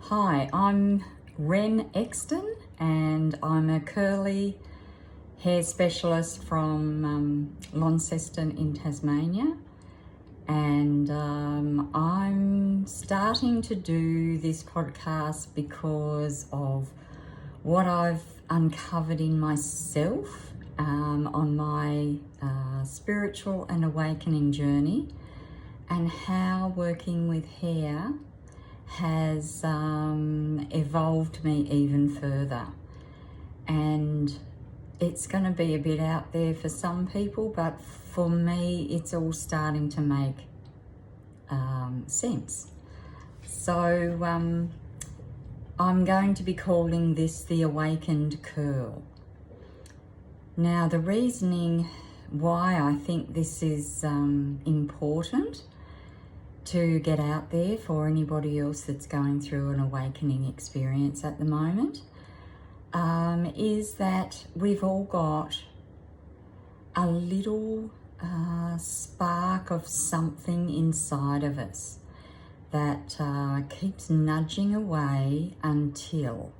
Hi, I'm Ren Exton and I'm a curly hair specialist from Launceston in Tasmania, and I'm starting to do this podcast because of what I've uncovered in myself on my spiritual and awakening journey, and how working with hair has evolved me even further. And it's going to be a bit out there for some people, but for me it's all starting to make sense. So I'm going to be calling this the Awakened Curl. Now, the reasoning why I think this is important to get out there for anybody else that's going through an awakening experience at the moment is that we've all got a little spark of something inside of us that keeps nudging away until,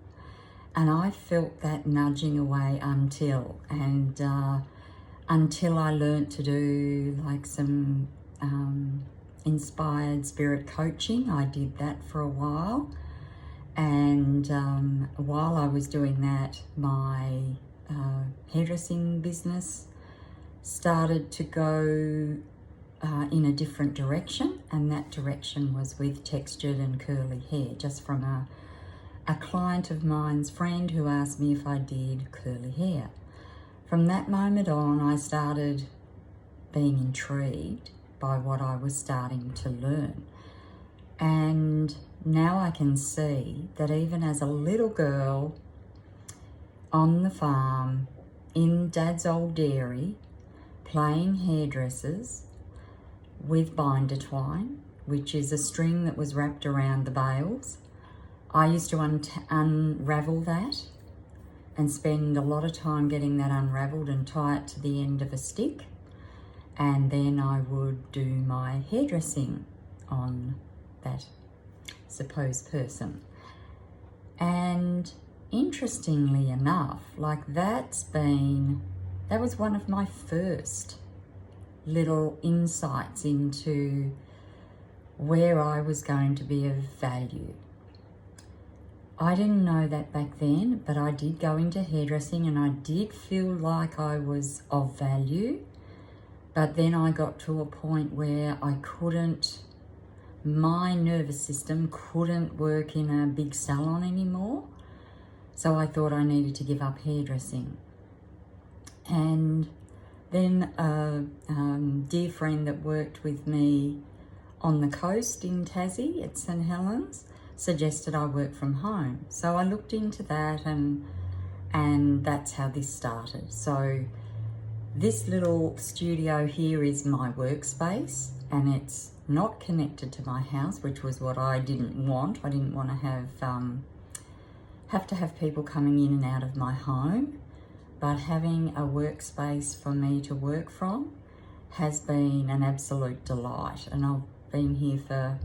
and I felt that nudging away until I learnt to do like some inspired spirit coaching. I did that for a while, and while I was doing that, my hairdressing business started to go in a different direction, and that direction was with textured and curly hair, just from a client of mine's friend who asked me if I did curly hair. From that moment on, I started being intrigued by what I was starting to learn. And now I can see that even as a little girl on the farm in Dad's old dairy, playing hairdressers with binder twine, which is a string that was wrapped around the bales, I used to unravel that and spend a lot of time getting that unraveled and tie it to the end of a stick. And then I would do my hairdressing on that supposed person. And interestingly enough, that was one of my first little insights into where I was going to be of value. I didn't know that back then, but I did go into hairdressing and I did feel like I was of value. But then I got to a point where my nervous system couldn't work in a big salon anymore. So I thought I needed to give up hairdressing. And then a dear friend that worked with me on the coast in Tassie at St Helens suggested I work from home. So I looked into that, and that's how this started. So this little studio here is my workspace, and it's not connected to my house, which was what I didn't want. I didn't want to have people coming in and out of my home, but having a workspace for me to work from has been an absolute delight. And I've been here for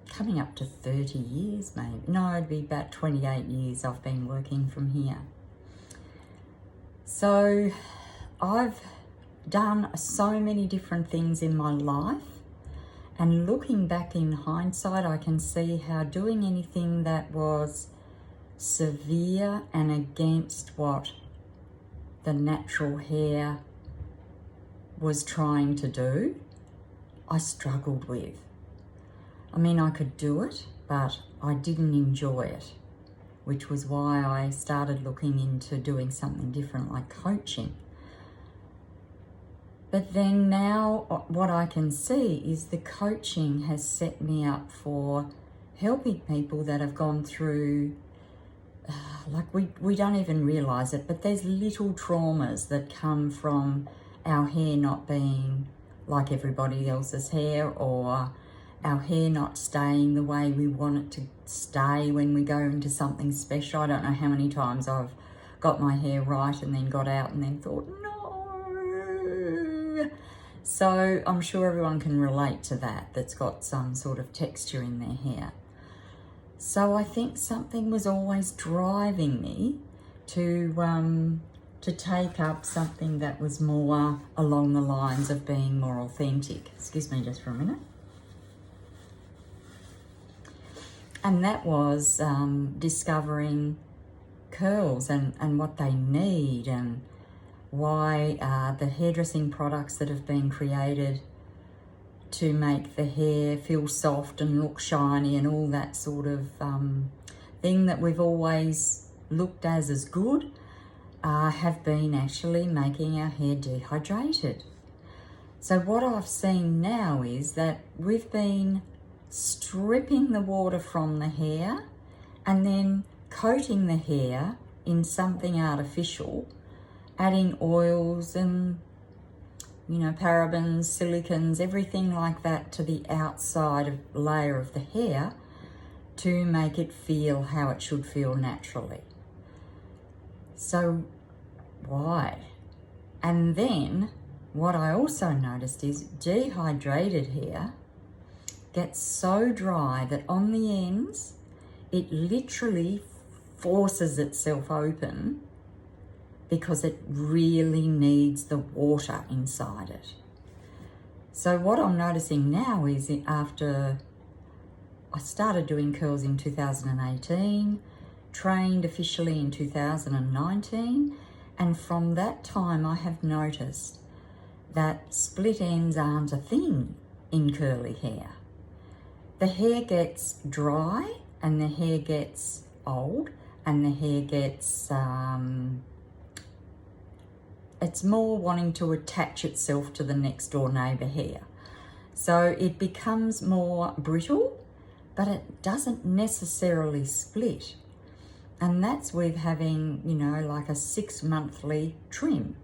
coming up to 30 years, maybe. No, it'd be about 28 years I've been working from here. So I've done so many different things in my life, and looking back in hindsight, I can see how doing anything that was severe and against what the natural hair was trying to do, I struggled with. I mean, I could do it, but I didn't enjoy it, which was why I started looking into doing something different, like coaching. But then now what I can see is the coaching has set me up for helping people that have gone through, we don't even realize it, but there's little traumas that come from our hair not being like everybody else's hair, or our hair not staying the way we want it to stay when we go into something special. I don't know how many times I've got my hair right and then got out and then thought, no. So I'm sure everyone can relate to that, that's got some sort of texture in their hair. So I think something was always driving me to take up something that was more along the lines of being more authentic. Excuse me just for a minute. And that was discovering curls and what they need, and why the hairdressing products that have been created to make the hair feel soft and look shiny and all that sort of thing that we've always looked as good have been actually making our hair dehydrated. So what I've seen now is that we've been stripping the water from the hair and then coating the hair in something artificial, adding oils and parabens, silicons, everything like that to the outside layer of the hair to make it feel how it should feel naturally. So why? And then what I also noticed is dehydrated hair gets so dry that on the ends it literally forces itself open because it really needs the water inside it. So what I'm noticing now is after I started doing curls in 2018, trained officially in 2019, and from that time I have noticed that split ends aren't a thing in curly hair. The hair gets dry and the hair gets old and the hair gets it's more wanting to attach itself to the next door neighbour hair. So it becomes more brittle, but it doesn't necessarily split. And that's with having, like a 6-monthly trim,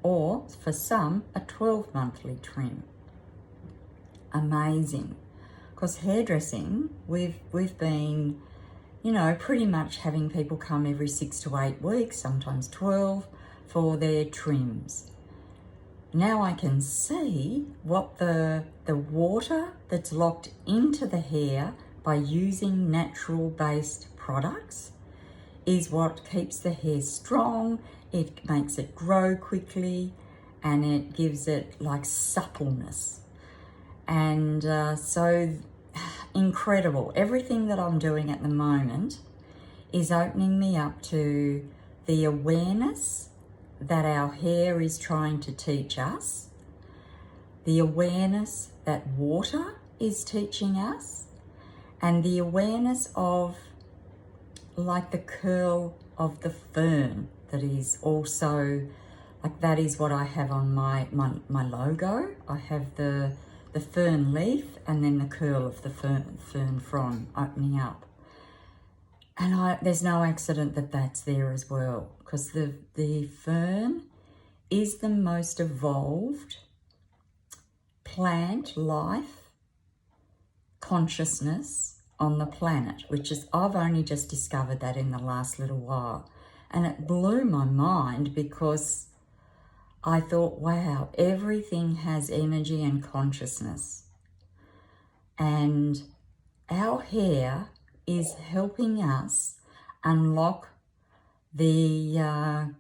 or for some, a 12-monthly trim. Amazing. Because hairdressing, we've been, pretty much having people come every 6 to 8 weeks, sometimes 12, for their trims. Now I can see what the water that's locked into the hair by using natural-based products is what keeps the hair strong, it makes it grow quickly, and it gives it like suppleness. And so incredible. Everything that I'm doing at the moment is opening me up to the awareness that our hair is trying to teach us, the awareness that water is teaching us, and the awareness of like the curl of the fern that is also, like that is what I have on my logo. I have the fern leaf and then the curl of the fern frond opening up. And there's no accident that that's there as well, because the fern is the most evolved plant life consciousness on the planet, which is, I've only just discovered that in the last little while. And it blew my mind because I thought, wow, everything has energy and consciousness. And our hair is helping us unlock the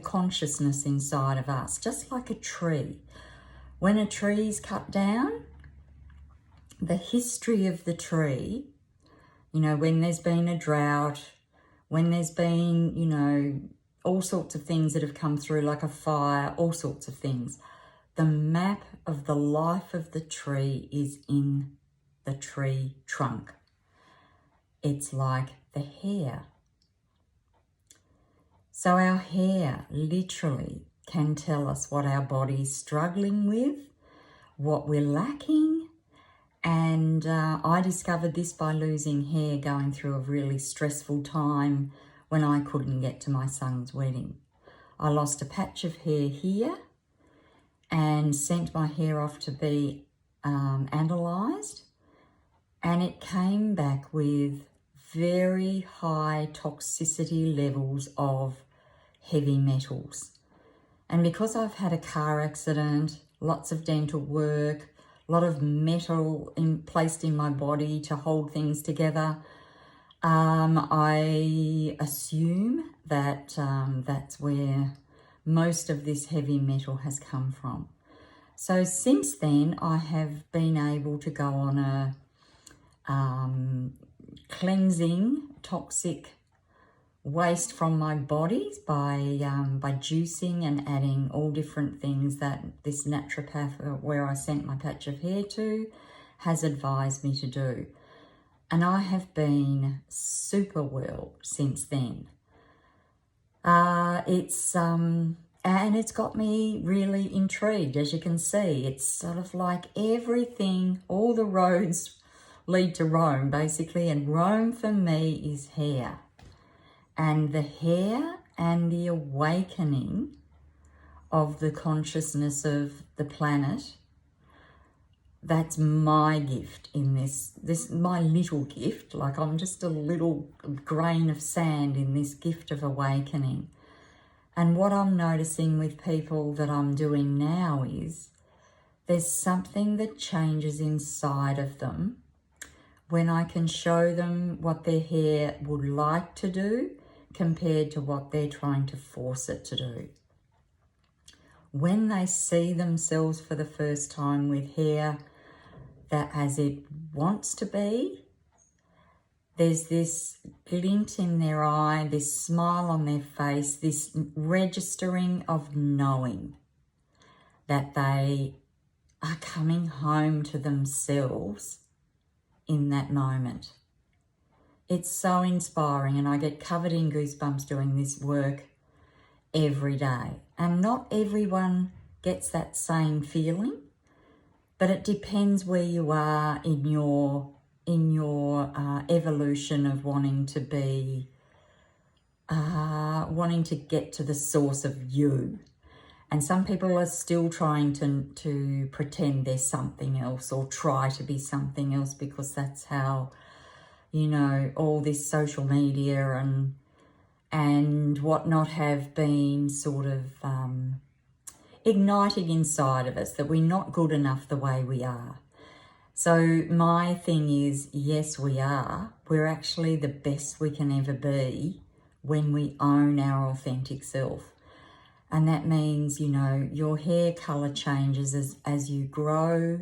consciousness inside of us, just like a tree. When a tree is cut down, the history of the tree, when there's been a drought, when there's been, all sorts of things that have come through, like a fire, all sorts of things, the map of the life of the tree is in the tree trunk. It's like the hair. So our hair literally can tell us what our body's struggling with, what we're lacking. And I discovered this by losing hair, going through a really stressful time when I couldn't get to my son's wedding. I lost a patch of hair here and sent my hair off to be analysed. And it came back with very high toxicity levels of heavy metals. And because I've had a car accident, lots of dental work, a lot of metal placed in my body to hold things together, I assume that that's where most of this heavy metal has come from. So since then, I have been able to go on a cleansing toxic waste from my body by juicing and adding all different things that this naturopath where I sent my patch of hair to has advised me to do. And I have been super well since then. And it's got me really intrigued, as you can see. It's sort of like everything, all the roads lead to Rome, basically. And Rome for me is hair. And the hair and the awakening of the consciousness of the planet, that's my gift in this my little gift. Like I'm just a little grain of sand in this gift of awakening. And what I'm noticing with people that I'm doing now is there's something that changes inside of them when I can show them what their hair would like to do compared to what they're trying to force it to do. When they see themselves for the first time with hair that as it wants to be, there's this glint in their eye, this smile on their face, this registering of knowing that they are coming home to themselves in that moment. It's so inspiring, and I get covered in goosebumps doing this work every day. And not everyone gets that same feeling, but it depends where you are in your evolution of wanting to be, wanting to get to the source of you. And some people are still trying to pretend they're something else or try to be something else because that's how, you know, all this social media and whatnot have been sort of igniting inside of us that we're not good enough the way we are. So my thing is, yes, we are. We're actually the best we can ever be when we own our authentic self. And that means, you know, your hair color changes as you grow.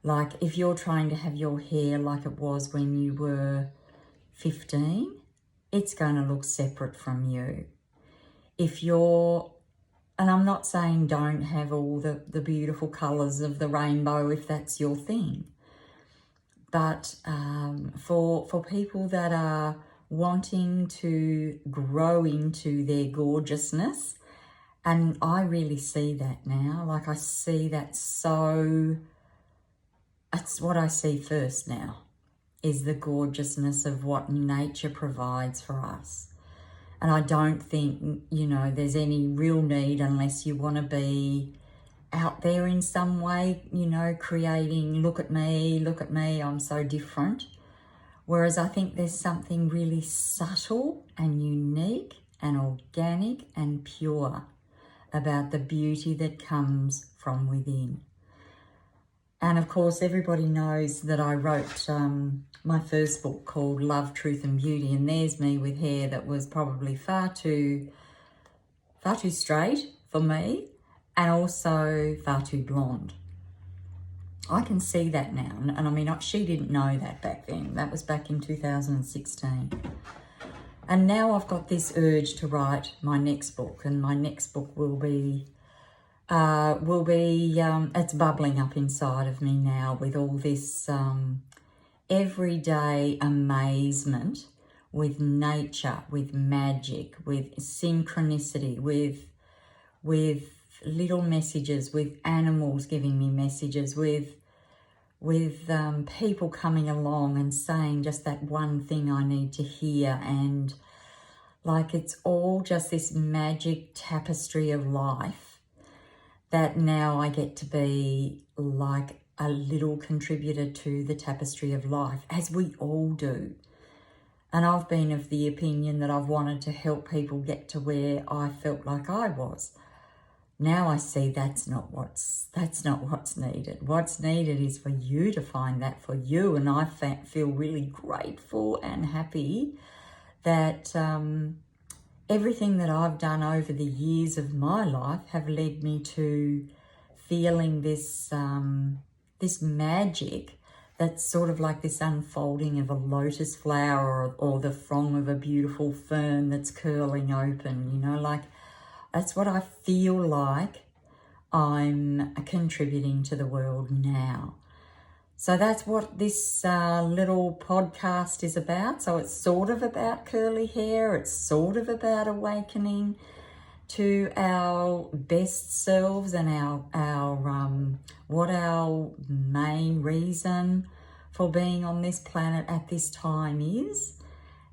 Like if you're trying to have your hair like it was when you were 15, it's going to look separate from you. If you're, and I'm not saying don't have all the beautiful colors of the rainbow if that's your thing. But for people that are wanting to grow into their gorgeousness, and I really see that now, like I see that so, that's what I see first now, is the gorgeousness of what nature provides for us. And I don't think, you know, there's any real need unless you want to be out there in some way, you know, creating, look at me, I'm so different. Whereas I think there's something really subtle and unique and organic and pure about the beauty that comes from within. And of course, everybody knows that I wrote my first book called Love, Truth and Beauty, and there's me with hair that was probably far too straight for me and also far too blonde. I can see that now, and I mean, she didn't know that back then. That was back in 2016. And now I've got this urge to write my next book, and my next book will be it's bubbling up inside of me now with all this everyday amazement with nature, with magic, with synchronicity, with little messages, with animals giving me messages, with people coming along and saying just that one thing I need to hear, and like it's all just this magic tapestry of life that now I get to be like a little contributor to the tapestry of life, as we all do. And I've been of the opinion that I've wanted to help people get to where I felt like I was. now I see that's not what's needed. What's needed is for you to find that for you. And I feel really grateful and happy that everything that I've done over the years of my life have led me to feeling this this magic that's sort of like this unfolding of a lotus flower, or the frond of a beautiful fern that's curling open, you know, like that's what I feel like I'm contributing to the world now. So that's what this little podcast is about. So it's sort of about curly hair. It's sort of about awakening to our best selves and our what our main reason for being on this planet at this time is.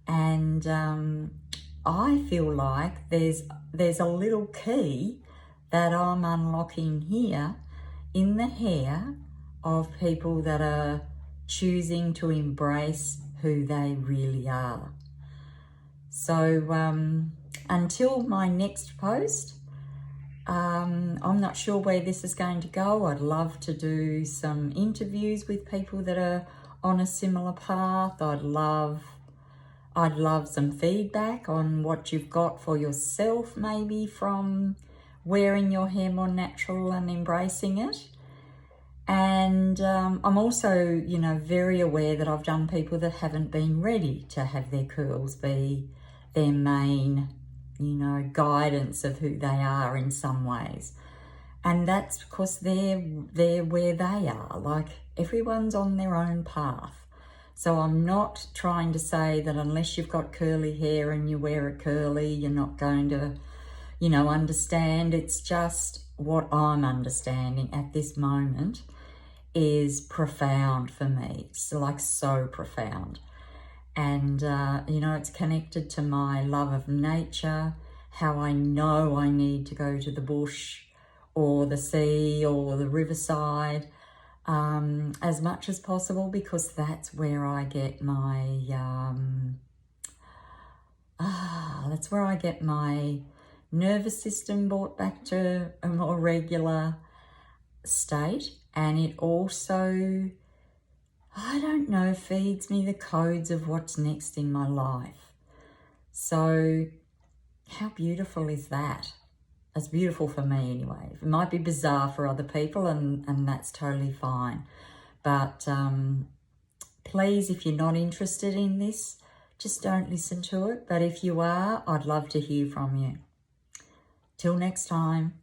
And I feel like there's a little key that I'm unlocking here in the hair of people that are choosing to embrace who they really are. So until my next post, I'm not sure where this is going to go. I'd love to do some interviews with people that are on a similar path. I'd love some feedback on what you've got for yourself, maybe from wearing your hair more natural and embracing it. And I'm also, you know, very aware that I've done people that haven't been ready to have their curls be their main, you know, guidance of who they are in some ways. And that's because they're where they are. Like, everyone's on their own path. So I'm not trying to say that unless you've got curly hair and you wear it curly, you're not going to, you know, understand. It's just what I'm understanding at this moment is profound for me. It's like so profound. And, you know, it's connected to my love of nature, how I know I need to go to the bush or the sea or the riverside as much as possible, because that's where I get my, that's where I get my nervous system brought back to a more regular state. And it also, I don't know, feeds me the codes of what's next in my life. So how beautiful is that? It's beautiful for me anyway. It might be bizarre for other people, and that's totally fine. But please, if you're not interested in this, just don't listen to it. But if you are, I'd love to hear from you. Till next time.